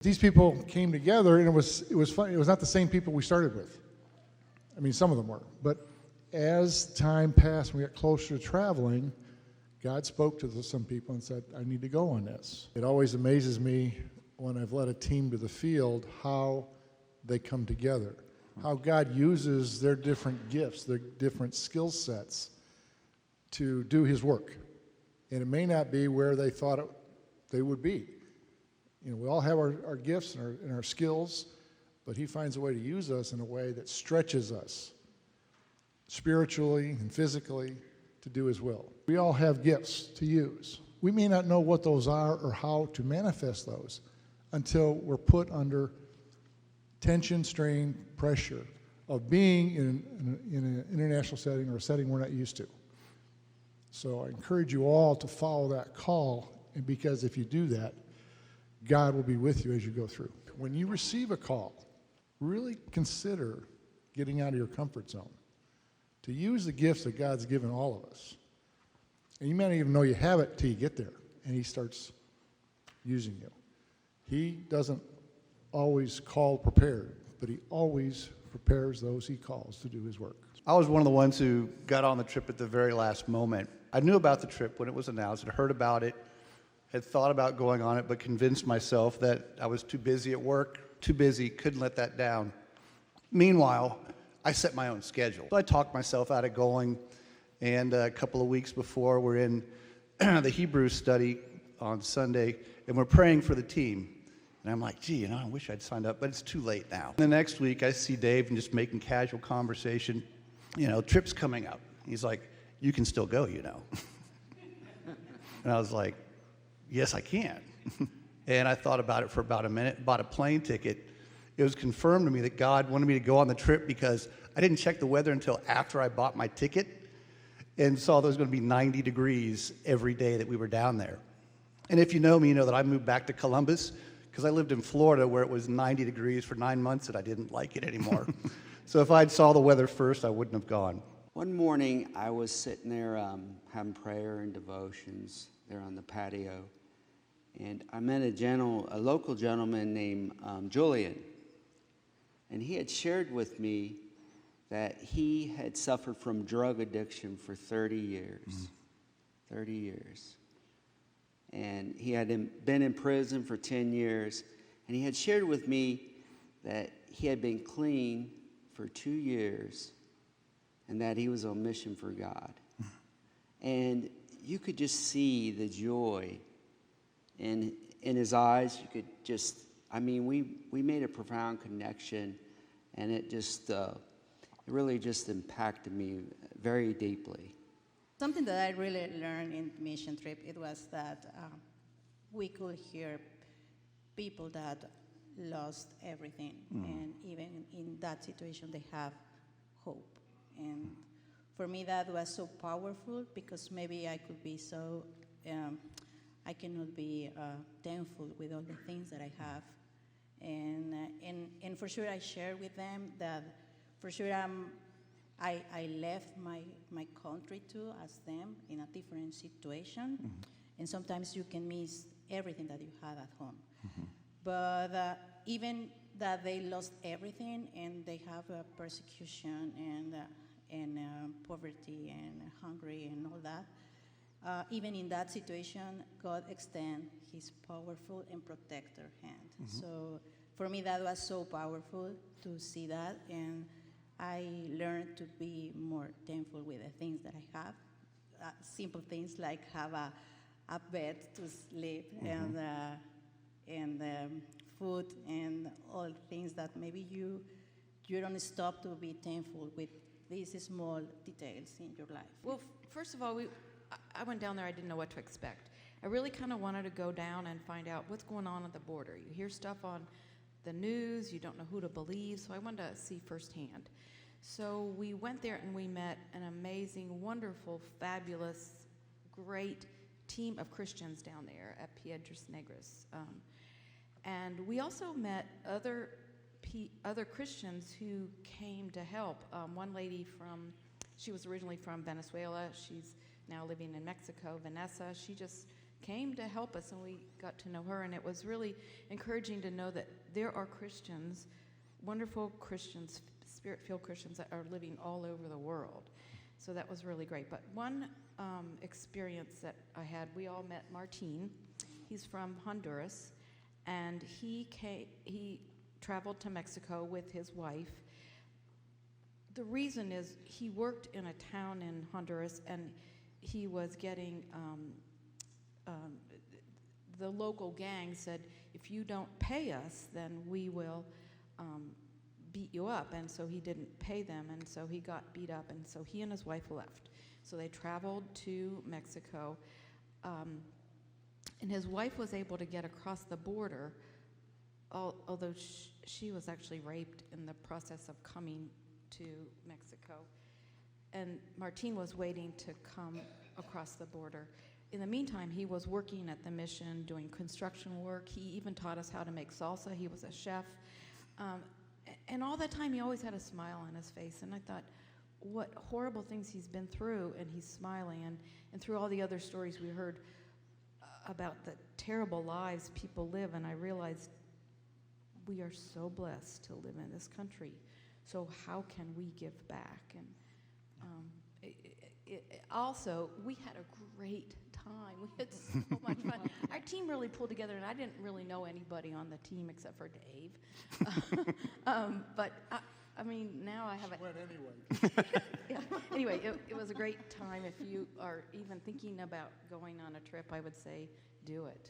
These people came together, and it was fun. It was not the same people we started with. I mean, some of them were. But as time passed, we got closer to traveling, God spoke to some people and said, I need to go on this. It always amazes me when I've led a team to the field how they come together, how God uses their different gifts, their different skill sets to do his work. And it may not be where they thought they would be. You know, we all have our gifts and our skills, but he finds a way to use us in a way that stretches us spiritually and physically to do his will. We all have gifts to use. We may not know what those are or how to manifest those until we're put under tension, strain, pressure of being in an international setting or a setting we're not used to. So I encourage you all to follow that call, and because if you do that, God will be with you as you go through. When you receive a call, really consider getting out of your comfort zone to use the gifts that God's given all of us. And you may not even know you have it till you get there, and he starts using you. He doesn't always call prepared, but he always prepares those he calls to do his work. I was one of the ones who got on the trip at the very last moment. I knew about the trip when it was announced, had heard about it, had thought about going on it, but convinced myself that I was too busy at work, too busy, couldn't let that down. Meanwhile, I set my own schedule. So I talked myself out of going, and a couple of weeks before, we're in the Hebrew study on Sunday, and we're praying for the team. And I'm like, gee, I wish I'd signed up, but it's too late now. The next week, I see Dave and just making casual conversation, trip's coming up. He's like, you can still go, And I was like, yes, I can. And I thought about it for about a minute, bought a plane ticket. It was confirmed to me that God wanted me to go on the trip because I didn't check the weather until after I bought my ticket and saw there was going to be 90 degrees every day that we were down there. And if you know me, you know that I moved back to Columbus because I lived in Florida where it was 90 degrees for 9 months and I didn't like it anymore. So if I'd saw the weather first, I wouldn't have gone. One morning, I was sitting there having prayer and devotions there on the patio, and I met a local gentleman named Julian, and he had shared with me that he had suffered from drug addiction for 30 years. 30 years. And he had been in prison for 10 years, and he had shared with me that he had been clean for 2 years and that he was on mission for God. And you could just see the joy in his eyes. You could just, we made a profound connection, and it really just impacted me very deeply. Something that I really learned in the mission trip, it was that we could hear people that lost everything, and even in that situation, they have hope. And for me, that was so powerful because maybe I could be so, I cannot be thankful with all the things that I have. And for sure, I share with them that for sure I left my country too as them in a different situation. And sometimes you can miss everything that you have at home. But even that they lost everything and they have persecution and poverty and hungry and all that, even in that situation, God extends his powerful and protector hand. So for me, that was so powerful to see that, and I learned to be more thankful with the things that I have. Simple things like have a bed to sleep and food and all things that maybe you don't stop to be thankful with these small details in your life. Well, first of all, I went down there, I didn't know what to expect. I really kind of wanted to go down and find out what's going on at the border. You hear stuff on the news, you don't know who to believe, so I wanted to see firsthand. So we went there and we met an amazing, wonderful, fabulous, great team of Christians down there at Piedras, Negras. And we also met other Christians who came to help. One lady she was originally from Venezuela. She's now living in Mexico, Vanessa. She just came to help us, and we got to know her, and it was really encouraging to know that there are Christians, wonderful Christians, Spirit-filled Christians that are living all over the world. So that was really great. But one experience that I had, we all met Martin. He's from Honduras, and he traveled to Mexico with his wife. The reason is he worked in a town in Honduras, and he was getting, the local gang said, if you don't pay us, then we will beat you up. And so he didn't pay them, and so he got beat up, and so he and his wife left. So they traveled to Mexico, and his wife was able to get across the border, although she was actually raped in the process of coming to Mexico. And Martin was waiting to come across the border. In the meantime, he was working at the mission, doing construction work. He even taught us how to make salsa. He was a chef. And all that time, he always had a smile on his face. And I thought, what horrible things he's been through, and he's smiling. And through all the other stories we heard about the terrible lives people live, and I realized we are so blessed to live in this country. So how can we give back? And also, we had a great time. We had so much fun. Our team really pulled together, and I didn't really know anybody on the team except for Dave. But I mean, now I have Went anyway. yeah. Anyway, it was a great time. If you are even thinking about going on a trip, I would say do it.